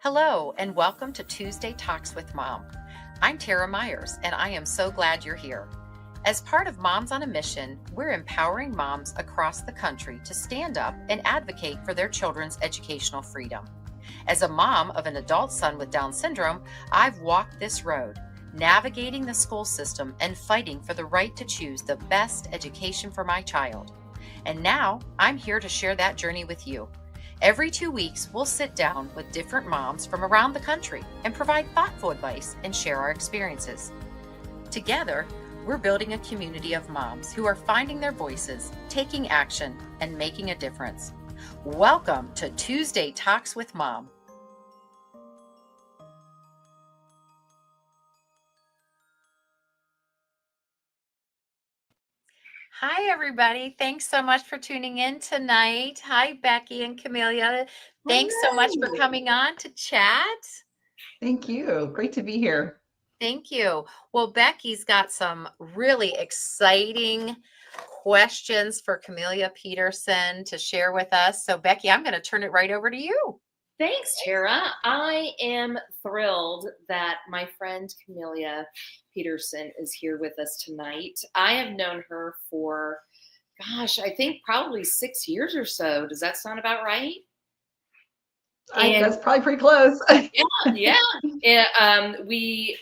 Hello, and welcome to Tuesday Talks with Mom. I'm Tera Myers, and I am so glad you're here. As part of Moms on a Mission, we're empowering moms across the country to stand up and advocate for their children's educational freedom. As a mom of an adult son with Down syndrome, I've walked this road, navigating the school system and fighting for the right to choose the best education for my child. And now I'm here to share that journey with you. Every 2 weeks, we'll sit down with different moms from around the country and provide thoughtful advice and share our experiences. Together, we're building a community of moms who are finding their voices, taking action, and making a difference. Welcome to Tuesday Talks with Mom. Hi, everybody. Thanks so much for tuning in tonight. Hi, Becki and Camellia. Thanks so much for coming on to chat. Thank you. Great to be here. Thank you. Well, Becki's got some really exciting questions for Camellia Peterson to share with us. So, Becki, I'm going to turn it right over to you. Thanks, Tera. I am thrilled that my friend Camellia Peterson is here with us tonight. I have known her for, I think probably 6 years or so. Does that sound about right? That's probably pretty close. We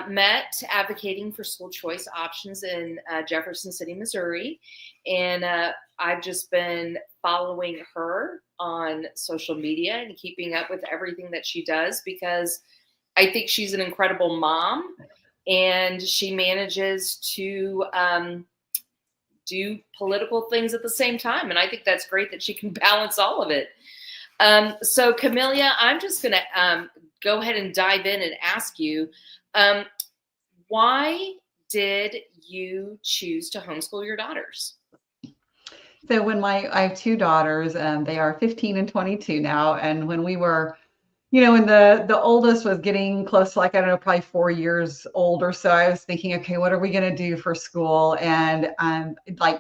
met advocating for school choice options in Jefferson City, Missouri. And I've just been following her on social media and keeping up with everything that she does because I think she's an incredible mom and she manages to do political things at the same time. And I think that's great that she can balance all of it. So Camellia, I'm just going to go ahead and dive in and ask you, why did you choose to homeschool your daughters? So I have two daughters, they are 15 and 22 now. And when we were, when the oldest was getting close to probably 4 years old or so, I was thinking, okay, what are we going to do for school? And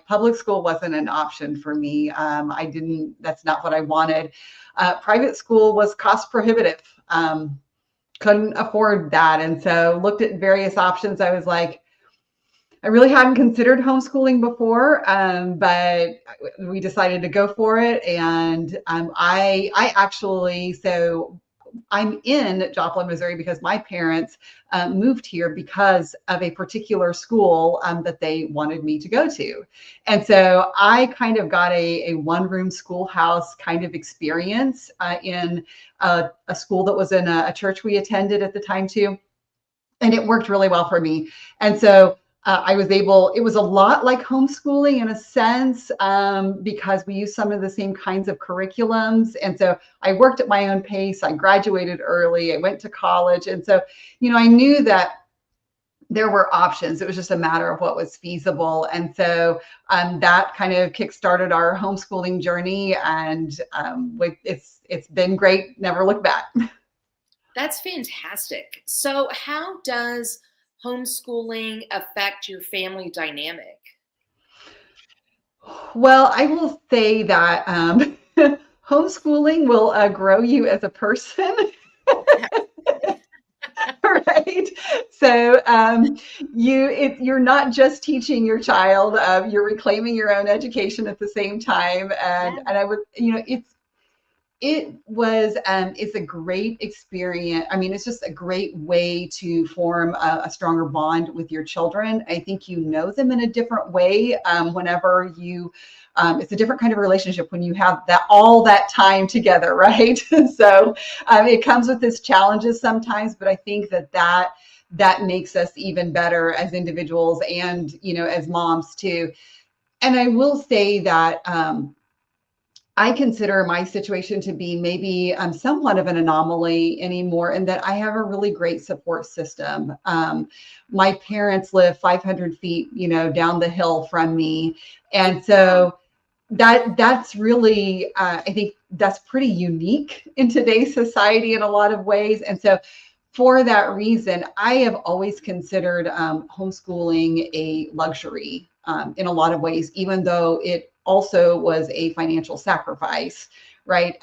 public school wasn't an option for me. That's not what I wanted. Private school was cost prohibitive. Couldn't afford that. And so looked at various options. I was like, I really hadn't considered homeschooling before, but we decided to go for it. And I'm in Joplin, Missouri, because my parents moved here because of a particular school that they wanted me to go to. And so I kind of got a one-room schoolhouse kind of experience in a school that was in a church we attended at the time too. And it worked really well for me. And so it was a lot like homeschooling in a sense, because we used some of the same kinds of curriculums. And so I worked at my own pace. I graduated early. I went to college. And so, I knew that there were options. It was just a matter of what was feasible. And so that kind of kickstarted our homeschooling journey. And it's been great. Never looked back. That's fantastic. So how does homeschooling affect your family dynamic? Well, I will say that homeschooling will grow you as a person. Right. So you're not just teaching your child, you're reclaiming your own education at the same time. And I would, it's a great experience. I mean, it's just a great way to form a stronger bond with your children. I think you know them in a different way whenever it's a different kind of relationship when you have all that time together, right? So it comes with its challenges sometimes, but I think that makes us even better as individuals and, as moms too. And I will say that I consider my situation to be maybe somewhat of an anomaly anymore in that I have a really great support system. My parents live 500 feet, down the hill from me. And so that's really, I think that's pretty unique in today's society in a lot of ways. And so for that reason, I have always considered homeschooling a luxury in a lot of ways, even though it also was a financial sacrifice, right?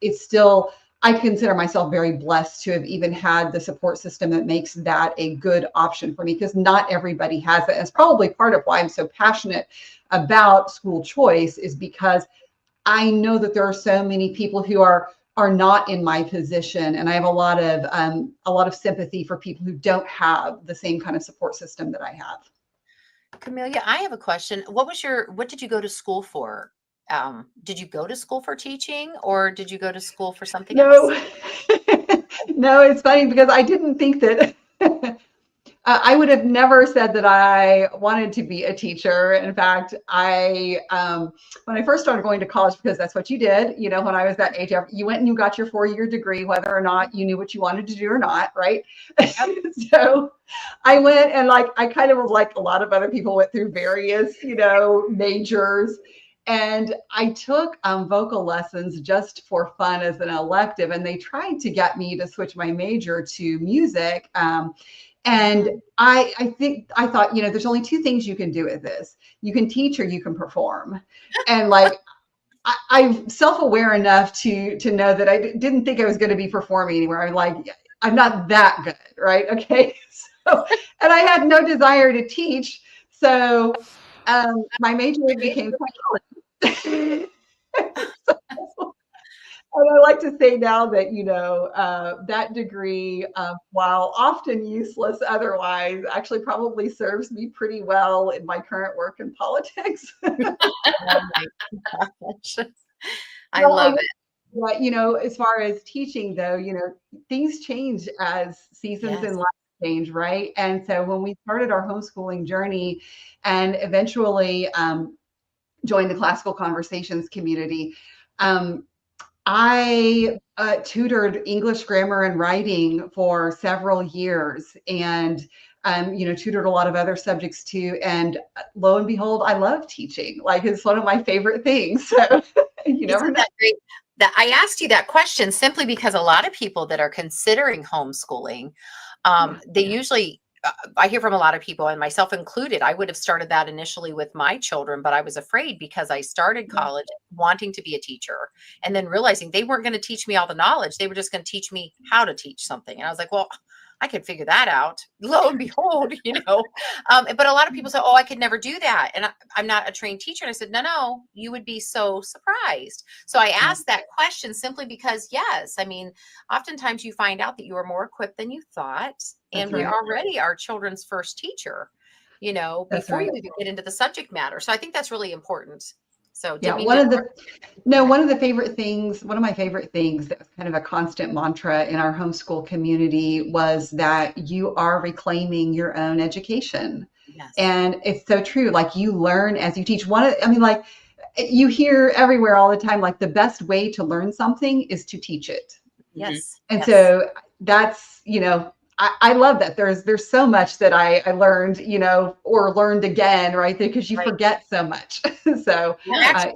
It's still I consider myself very blessed to have even had the support system that makes that a good option for me, because not everybody has it. And it's probably part of why I'm so passionate about school choice, is because I know that there are so many people who are not in my position, and I have a lot of sympathy for people who don't have the same kind of support system that I have. Camellia, I have a question. What did you go to school for? Did you go to school for teaching, or did you go to school for something else? No, no, it's funny because I didn't think that I would have never said that I wanted to be a teacher. In fact, when I first started going to college, because that's what you did, when I was that age, you went and you got your 4-year degree, whether or not you knew what you wanted to do or not, right? Yep. So I went and I kind of was like a lot of other people, went through various, majors. And I took vocal lessons just for fun as an elective, and they tried to get me to switch my major to music. And I thought, there's only 2 things you can do with this. You can teach or you can perform. And I'm self-aware enough to know that I didn't think I was going to be performing anywhere. I'm not that good, right? Okay. So, and I had no desire to teach. So my major became psychology. And I like to say now that, that degree, while often useless otherwise, actually probably serves me pretty well in my current work in politics. Oh my gosh. I love it. But, as far as teaching, though, things change as seasons in life change, right? And so when we started our homeschooling journey and eventually joined the Classical Conversations community, I tutored English grammar and writing for several years, and tutored a lot of other subjects too. And lo and behold, I love teaching. It's one of my favorite things. So you never know. That great? That I asked you that question simply because a lot of people that are considering homeschooling, they usually, I hear from a lot of people, and myself included. I would have started that initially with my children, but I was afraid because I started college wanting to be a teacher and then realizing they weren't going to teach me all the knowledge. They were just going to teach me how to teach something. And I was like, well, I could figure that out. Lo and behold, but a lot of people say, oh, I could never do that. And I'm not a trained teacher. And I said, no, you would be so surprised. So I asked that question simply because, yes, I mean, oftentimes you find out that you are more equipped than you thought. And we already are children's first teacher, before you even get into the subject matter. So I think that's really important. So one of my favorite things that was kind of a constant mantra in our homeschool community was that you are reclaiming your own education. Yes. And it's so true. You learn as you teach. You hear everywhere all the time, the best way to learn something is to teach it. Yes. And so that's, I love that. There's so much that I learned, or learned again, right? Because you forget so much. So I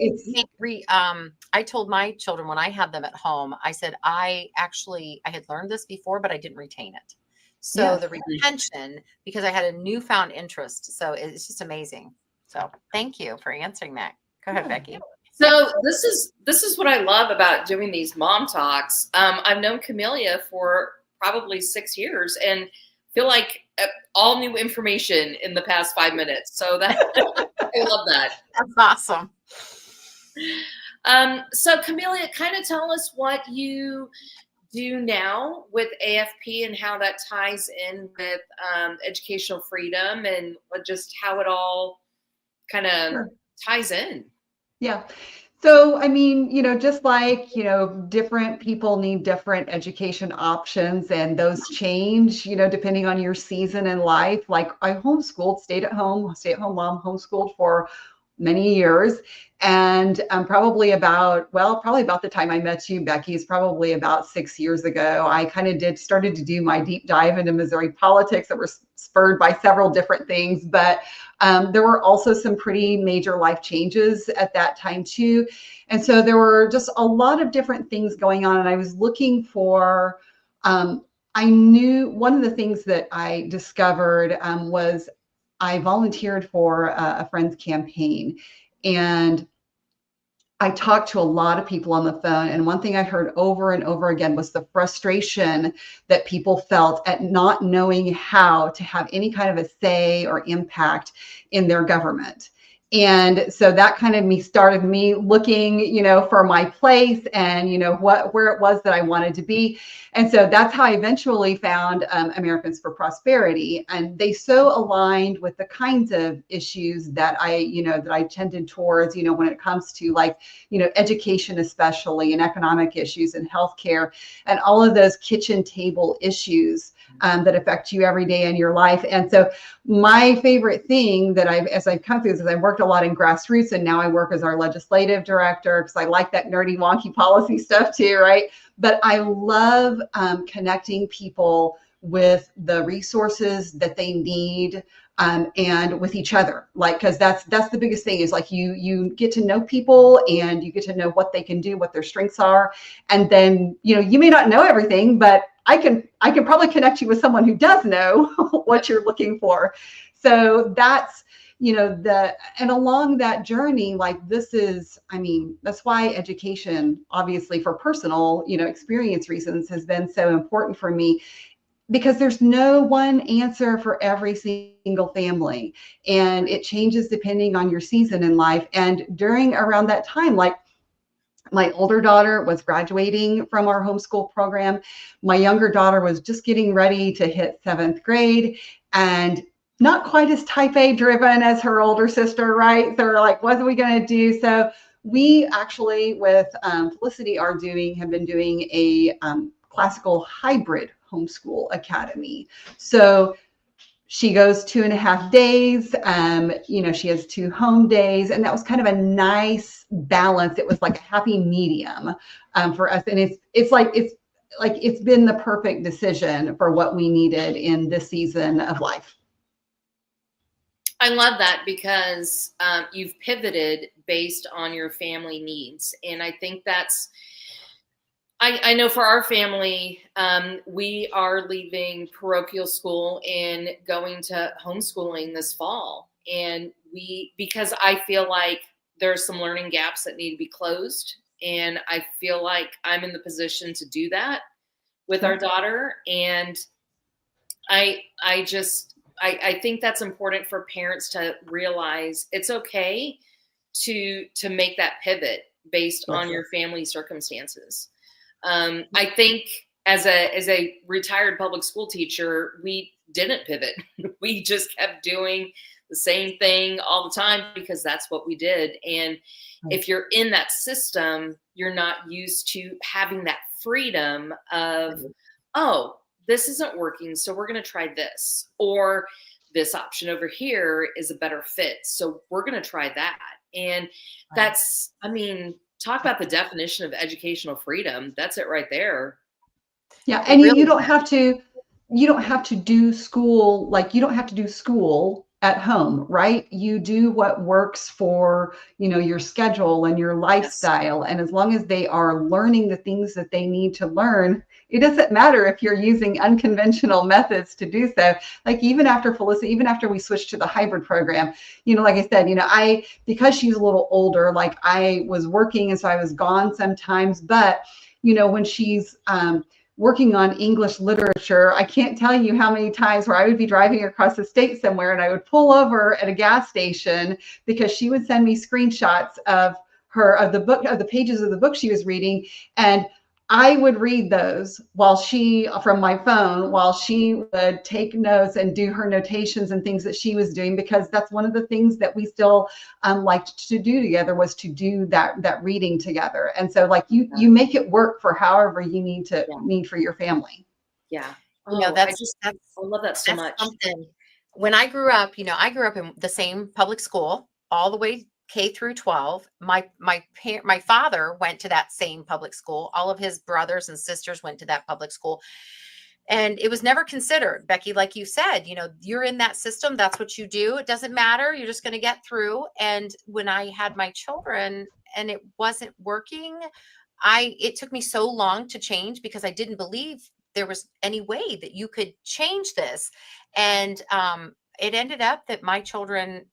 told my children when I had them at home, I said, I had learned this before, but I didn't retain it. So the retention, because I had a newfound interest. So it's just amazing. So thank you for answering that. Go ahead, Becki. So this is what I love about doing these mom talks. I've known Camellia for probably 6 years and feel like all new information in the past 5 minutes. So that I love that. That's awesome. So Camellia, kind of tell us what you do now with AFP and how that ties in with educational freedom and how it all kind of ties in. Yeah. So, I mean, just different people need different education options, and those change, depending on your season in life. I homeschooled, stay-at-home mom, homeschooled for many years. And probably about the time I met you, Becki, is probably about 6 years ago. I kind of started to do my deep dive into Missouri politics that were spurred by several different things. But there were also some pretty major life changes at that time too. And so there were just a lot of different things going on. And I was looking for, I knew one of the things that I discovered was I volunteered for a friend's campaign. And I talked to a lot of people on the phone, and one thing I heard over and over again was the frustration that people felt at not knowing how to have any kind of a say or impact in their government. And so that kind of started me looking, for my place and, where it was that I wanted to be. And so that's how I eventually found Americans for Prosperity. And they so aligned with the kinds of issues that I tended towards, when it comes to like, education, especially, and economic issues and healthcare and all of those kitchen table issues that affect you every day in your life. And so my favorite thing that as I've come through is I've worked a lot in grassroots, and now I work as our legislative director because I like that nerdy, wonky policy stuff too, right? But I love connecting people with the resources that they need, and with each other, like, because that's the biggest thing is like you get to know people and you get to know what they can do, what their strengths are, and then you may not know everything, but I can probably connect you with someone who does know what you're looking for. So that's and along that journey, like that's why education, obviously for personal experience reasons, has been so important for me, because there's no one answer for every single family, and it changes depending on your season in life. And around that time, like, my older daughter was graduating from our homeschool program. My younger daughter was just getting ready to hit 7th grade, and not quite as type A driven as her older sister, right? So we're like, what are we going to do? So we actually, with Felicity, have been doing a classical hybrid homeschool academy. So she goes 2.5 days. She has 2 home days, and that was kind of a nice balance. It was like a happy medium for us, and it's been the perfect decision for what we needed in this season of life. I love that, because you've pivoted based on your family needs, and I think that's. I know for our family, we are leaving parochial school and going to homeschooling this fall. And because I feel like there's some learning gaps that need to be closed. And I feel like I'm in the position to do that with our daughter. And I think that's important for parents to realize it's okay to make that pivot based on your family circumstances. I think as a retired public school teacher, we didn't pivot. We just kept doing the same thing all the time because that's what we did. And if you're in that system, you're not used to having that freedom of, oh, this isn't working, so we're going to try this. Or this option over here is a better fit, so we're going to try that. And that's, talk about the definition of educational freedom. That's it right there. Yeah. And you don't have to do school, like you don't have to do school at home, right? You do what works for, your schedule and your lifestyle. Yes. And as long as they are learning the things that they need to learn, it doesn't matter if you're using unconventional methods to do so. Like even after Felicity, even after we switched to the hybrid program, like I said, because she's a little older, like I was working and so I was gone sometimes, but when she's working on English literature, I can't tell you how many times where I would be driving across the state somewhere and I would pull over at a gas station because she would send me screenshots of the pages of the book she was reading. And I would read those from my phone while she would take notes and do her notations and things that she was doing, because that's one of the things that we still liked to do together, was to do that reading together. And so like you make it work for however you need for your family. Yeah. I love that so much. Something. When I grew up, I grew up in the same public school all the way K through 12. My father went to that same public school. All of his brothers and sisters went to that public school. And it was never considered, Becki, like you said, you're in that system. That's what you do. It doesn't matter. You're just going to get through. And when I had my children and it wasn't working, it took me so long to change because I didn't believe there was any way that you could change this. And it ended up that my children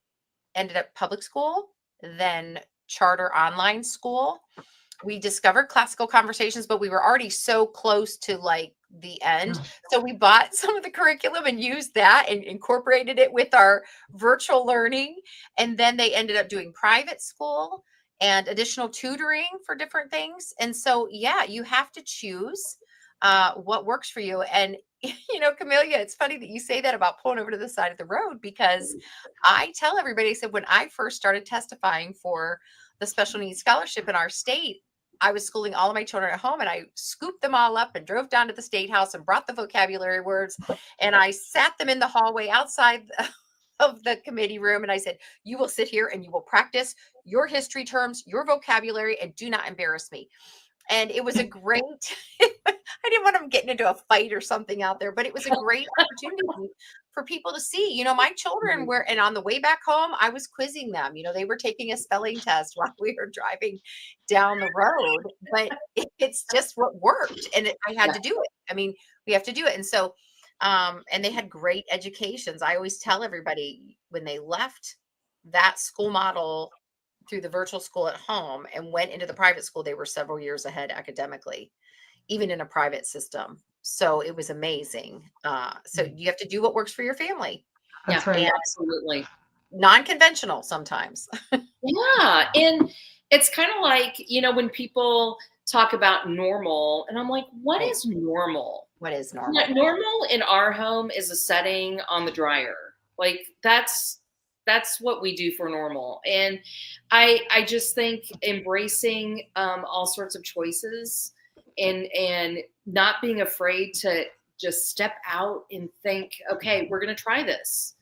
ended up public school, then charter online school. We discovered classical conversations, but we were already so close to like the end. So we bought some of the curriculum and used that and incorporated it with our virtual learning. And then they ended up doing private school and additional tutoring for different things. And so, yeah, you have to choose what works for you. And, Camellia, it's funny that you say that about pulling over to the side of the road, because I tell everybody, I said, when I first started testifying for the special needs scholarship in our state, I was schooling all of my children at home, and I scooped them all up and drove down to the state house and brought the vocabulary words, and I sat them in the hallway outside of the committee room. And I said, you will sit here and you will practice your history terms, your vocabulary, and do not embarrass me. And it was a great, I didn't want them getting into a fight or something out there, but it was a great opportunity for people to see, my children were, and on the way back home, I was quizzing them, they were taking a spelling test while we were driving down the road, but it's just what worked. And I had to do it. I mean, we have to do it. And so, and they had great educations. I always tell everybody, when they left that school model through the virtual school at home and went into the private school, they were several years ahead academically, even in a private system. So it was amazing. So you have to do what works for your family. That's right. And absolutely. Non-conventional sometimes. Yeah. And it's kind of like, when people talk about normal, and I'm like, what is normal? What is normal? Normal in our home is a setting on the dryer. Like that's what we do for normal. And I just think embracing all sorts of choices and not being afraid to just step out and think, okay, we're going to try this.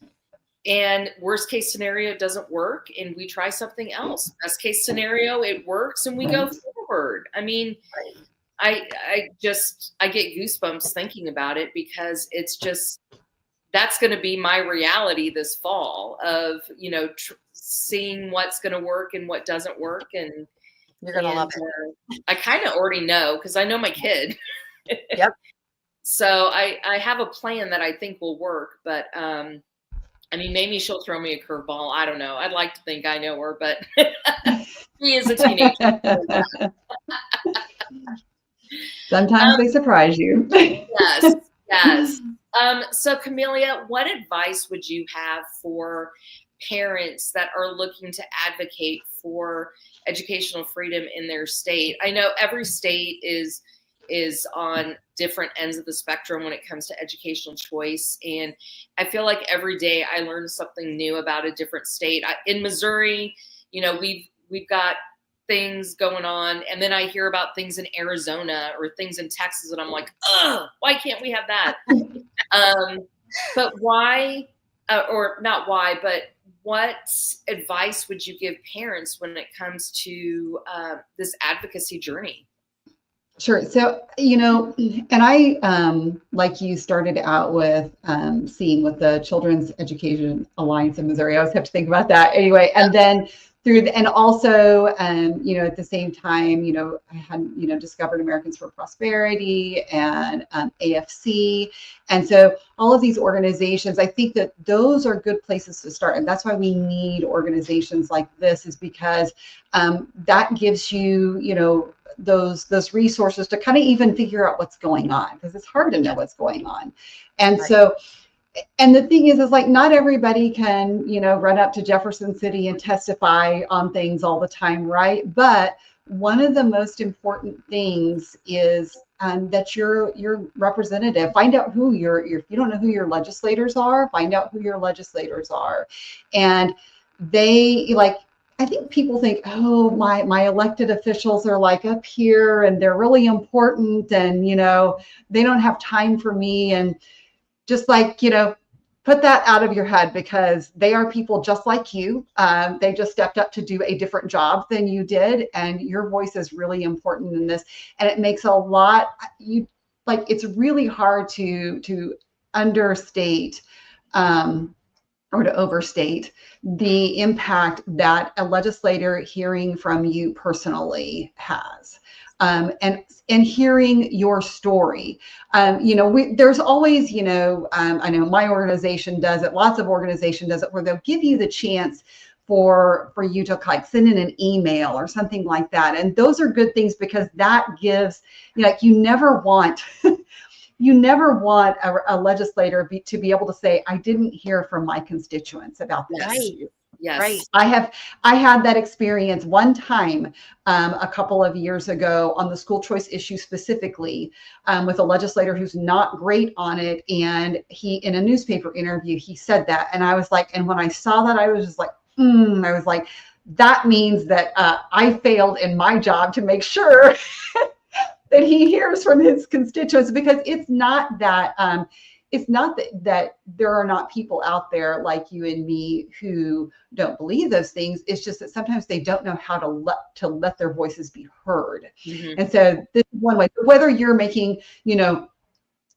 And worst case scenario, it doesn't work, and we try something else. Best case scenario, it works, and we go forward. I mean, I get goosebumps thinking about it, because it's just, that's going to be my reality this fall of, seeing what's going to work and what doesn't work. And you're going to love it. I kind of already know, because I know my kid. Yep. So I have a plan that I think will work, but maybe she'll throw me a curveball. I don't know. I'd like to think I know her, but she is a teenager. Sometimes they surprise you. Yes, yes. So Camellia, what advice would you have for parents that are looking to advocate for educational freedom in their state? I know every state is on different ends of the spectrum when it comes to educational choice. And I feel like every day I learn something new about a different state. In Missouri, we've got things going on, and then I hear about things in Arizona or things in Texas, and I'm like, why can't we have that? But why, or not why, but what advice would you give parents when it comes to this advocacy journey? Sure. So, and I, like you started out with seeing with the Children's Education Alliance in Missouri, I always have to think about that anyway. And then and also, at the same time, I had, discovered Americans for Prosperity and AFC. And so all of these organizations, I think that those are good places to start. And that's why we need organizations like this, is because that gives you, those resources to kind of even figure out what's going on, because it's hard to know what's going on. And so, and the thing is like, not everybody can, run up to Jefferson City and testify on things all the time, right? But one of the most important things is that your representative, find out who if you don't know who your legislators are, find out who your legislators are. And they, I think people think, oh, my elected officials are like up here and they're really important, and, they don't have time for me. And just put that out of your head, because they are people just like you. They just stepped up to do a different job than you did. And your voice is really important in this. And it makes it's really hard to understate or to overstate the impact that a legislator hearing from you personally has. And hearing your story. There's always, I know my organization does it, lots of organizations does it, where they'll give you the chance for you to like send in an email or something like that. And those are good things because that gives, like, you never want you never want a legislator to be able to say, I didn't hear from my constituents about this. Yes. Yes. Right. I had that experience one time a couple of years ago on the school choice issue specifically with a legislator who's not great on it. And he, in a newspaper interview, he said that. And I was like, and when I saw that, I was just like, I was like, that means that I failed in my job to make sure that he hears from his constituents, because it's not that that there are not people out there like you and me who don't believe those things. It's just that sometimes they don't know how to let their voices be heard. Mm-hmm. And so this is one way. Whether you're making,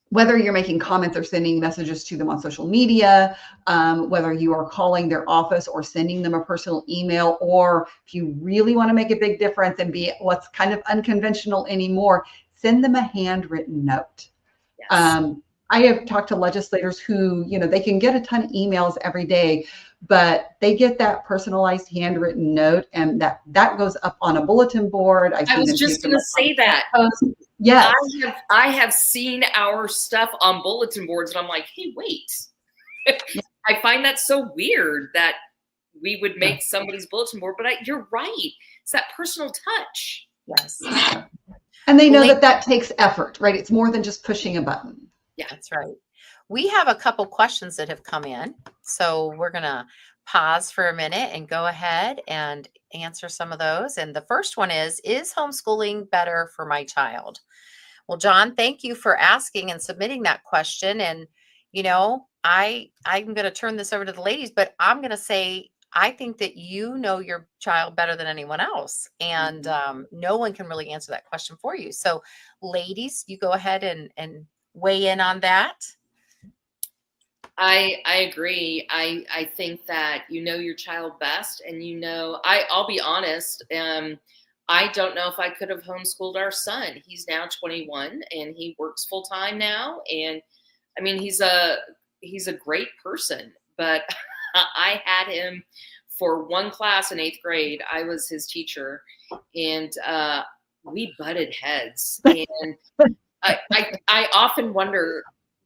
whether you're making comments or sending messages to them on social media, whether you are calling their office or sending them a personal email, or if you really want to make a big difference and be what's kind of unconventional anymore, send them a handwritten note. Yes. I have talked to legislators who, they can get a ton of emails every day, but they get that personalized handwritten note, and that goes up on a bulletin board. I was just going to say that. Yes. I have seen our stuff on bulletin boards, and I'm like, hey, wait. I find that so weird that we would make somebody's bulletin board, but you're right. It's that personal touch. Yes. And they know that takes effort, right? It's more than just pushing a button. Yeah, that's right. We have a couple questions that have come in. So we're going to pause for a minute and go ahead and answer some of those. And the first one is homeschooling better for my child? Well, John, thank you for asking and submitting that question. And, I'm going to turn this over to the ladies, but I'm going to say, I think that you know your child better than anyone else. And no one can really answer that question for you. So ladies, you go ahead and weigh in on that. I agree. I think that you know your child best, and I'll be honest. I don't know if I could have homeschooled our son. He's now 21 and he works full time now. And I mean, he's a great person, but I had him for one class in 8th grade. I was his teacher, and we butted heads. And I often wonder,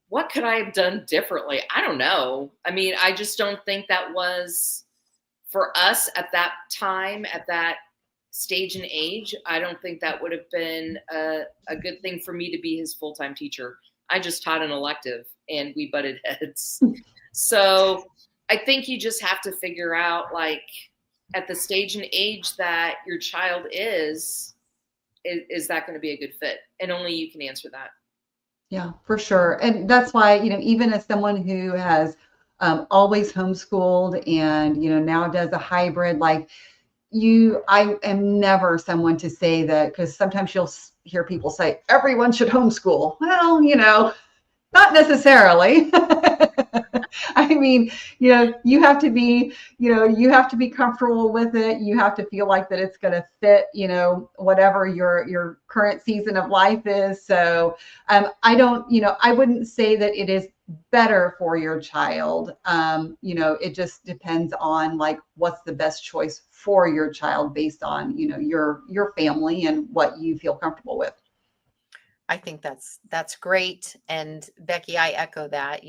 what could I have done differently? I don't know. I mean, I just don't think that was for us at that time, at that stage and age. I don't think that would have been a good thing for me to be his full-time teacher. I just taught an elective and we butted heads. So I think you just have to figure out, like, at the stage and age that your child is that going to be a good fit? And only you can answer that. Yeah, for sure. And that's why, even as someone who has always homeschooled and, now does a hybrid, like I am never someone to say that, because sometimes you'll hear people say everyone should homeschool. Well, not necessarily. I mean, you have to be, you have to be comfortable with it. You have to feel like that it's going to fit, whatever your current season of life is. So I wouldn't say that it is better for your child. It just depends on, like, what's the best choice for your child based on, your family and what you feel comfortable with. I think that's great. And Becki, I echo that.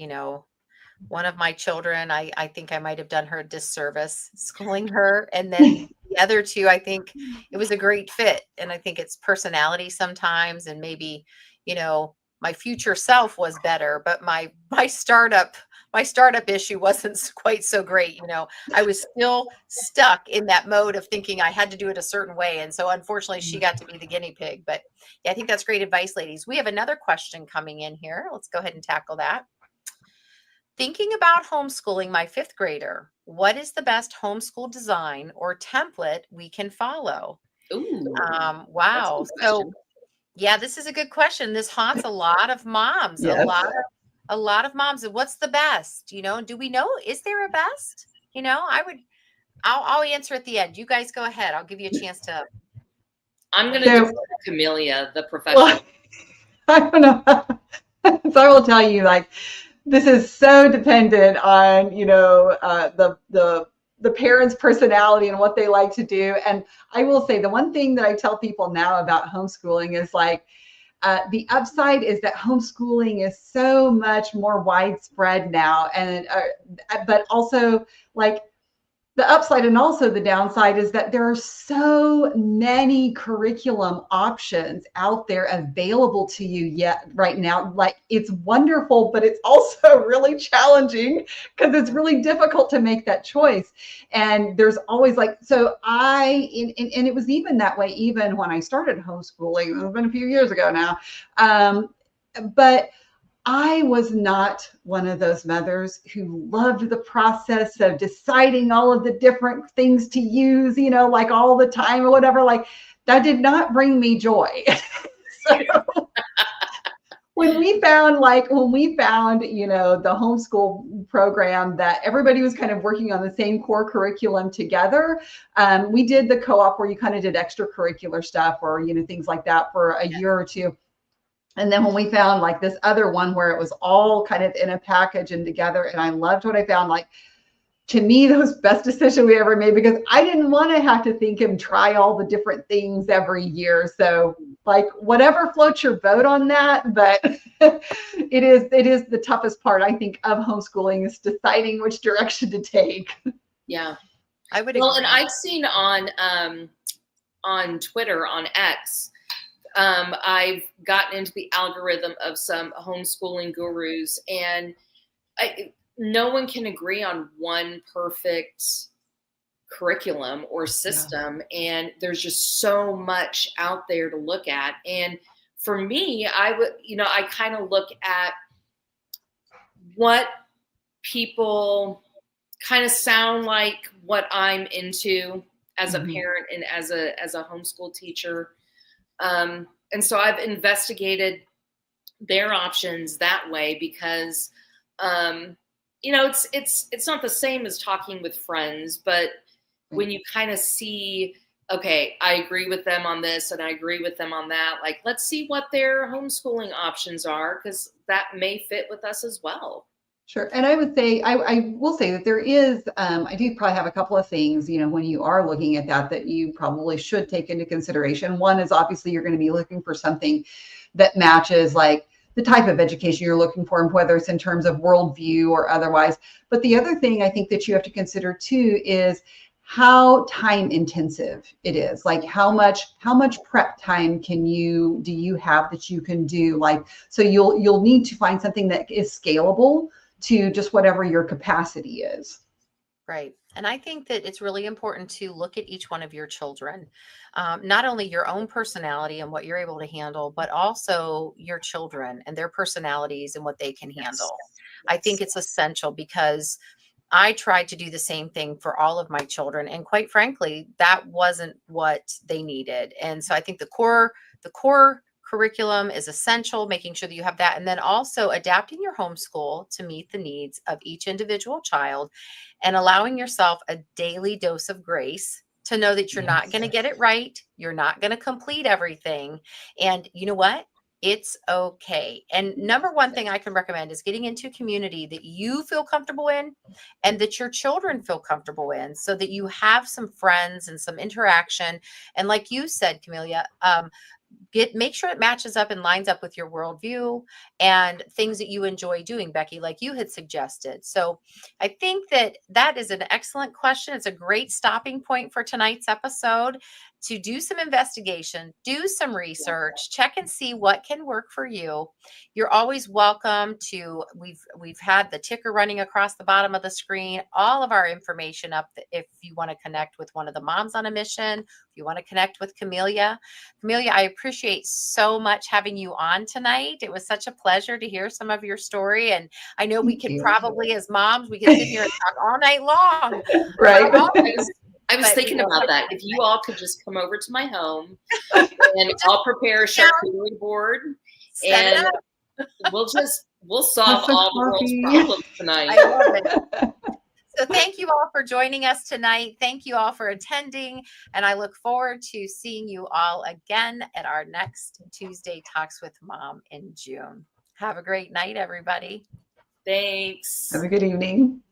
One of my children, I think I might have done her a disservice schooling her. And then the other two, I think it was a great fit. And I think it's personality sometimes. And maybe, my future self was better, but my startup issue wasn't quite so great. I was still stuck in that mode of thinking I had to do it a certain way. And so unfortunately she got to be the guinea pig, but yeah, I think that's great advice, ladies. We have another question coming in here. Let's go ahead and tackle that. Thinking about homeschooling my 5th grader, what is the best homeschool design or template we can follow? Ooh, wow. So yeah, this is a good question. This haunts a lot of moms, yes. a lot of moms. And what's the best? Do we know? Is there a best? I'll answer at the end. You guys go ahead. I'll give you a chance to. I'm going to defer to Camellia, the professional. Well, I don't know. So I will tell you, like, this is so dependent on, the the parents' personality and what they like to do. And I will say the one thing that I tell people now about homeschooling is like, the upside is that homeschooling is so much more widespread now. And, but also like, the upside and also the downside is that there are so many curriculum options out there available to you yet right now. Like, it's wonderful, but it's also really challenging because it's really difficult to make that choice. And there's always like, so and it was even that way even when I started homeschooling. It's been a few years ago now. But I was not one of those mothers who loved the process of deciding all of the different things to use, like all the time or whatever. Like, that did not bring me joy. So when we found, the homeschool program that everybody was kind of working on the same core curriculum together, we did the co-op where you kind of did extracurricular stuff or, things like that for a year or two. And then when we found like this other one where it was all kind of in a package and together, and I loved what I found, like, to me, that was the best decision we ever made because I didn't want to have to think and try all the different things every year. So like, whatever floats your boat on that, but it is the toughest part, I think, of homeschooling is deciding which direction to take. Yeah. I would Well, agree. and I've seen on Twitter, on X, I've gotten into the algorithm of some homeschooling gurus, and no one can agree on one perfect curriculum or system. Yeah. And there's just so much out there to look at. And for me, I kind of look at what people kind of sound like what I'm into as a parent and as a homeschool teacher. And so I've investigated their options that way because, it's not the same as talking with friends, but when you kind of see, okay, I agree with them on this and I agree with them on that, like, let's see what their homeschooling options are, because that may fit with us as well. Sure. And I would say, I will say that there is, I do probably have a couple of things, when you are looking at that you probably should take into consideration. One is obviously you're going to be looking for something that matches like the type of education you're looking for, and whether it's in terms of worldview or otherwise. But the other thing I think that you have to consider too is how time intensive it is. Like, how much prep time do you have that you can do? Like, so you'll need to find something that is scalable to just whatever your capacity is. Right. And I think that it's really important to look at each one of your children, not only your own personality and what you're able to handle, but also your children and their personalities and what they can handle. Yes. I think it's essential because I tried to do the same thing for all of my children. And quite frankly, that wasn't what they needed. And so I think the core curriculum is essential, making sure that you have that. And then also adapting your homeschool to meet the needs of each individual child and allowing yourself a daily dose of grace to know that you're not going to get it right. You're not going to complete everything. And you know what? It's okay. And number one thing I can recommend is getting into a community that you feel comfortable in and that your children feel comfortable in, so that you have some friends and some interaction. And like you said, Camellia, make sure it matches up and lines up with your worldview and things that you enjoy doing, Becki, like you had suggested. So I think that is an excellent question. It's a great stopping point for tonight's episode, to do some investigation, do some research, check and see what can work for you. You're always welcome to, we've had the ticker running across the bottom of the screen, all of our information up if you want to connect with one of the moms on a mission, if you want to connect with Camellia. Camellia, I appreciate so much having you on tonight. It was such a pleasure to hear some of your story. And I know we could probably, as moms, we could sit here and talk all night long. Right. I was thinking about that. If you all could just come over to my home and I'll prepare a charcuterie board and we'll solve all the world's problems tonight. I love it. So thank you all for joining us tonight. Thank you all for attending. And I look forward to seeing you all again at our next Tuesday Talks with Mom in June. Have a great night, everybody. Thanks. Have a good evening.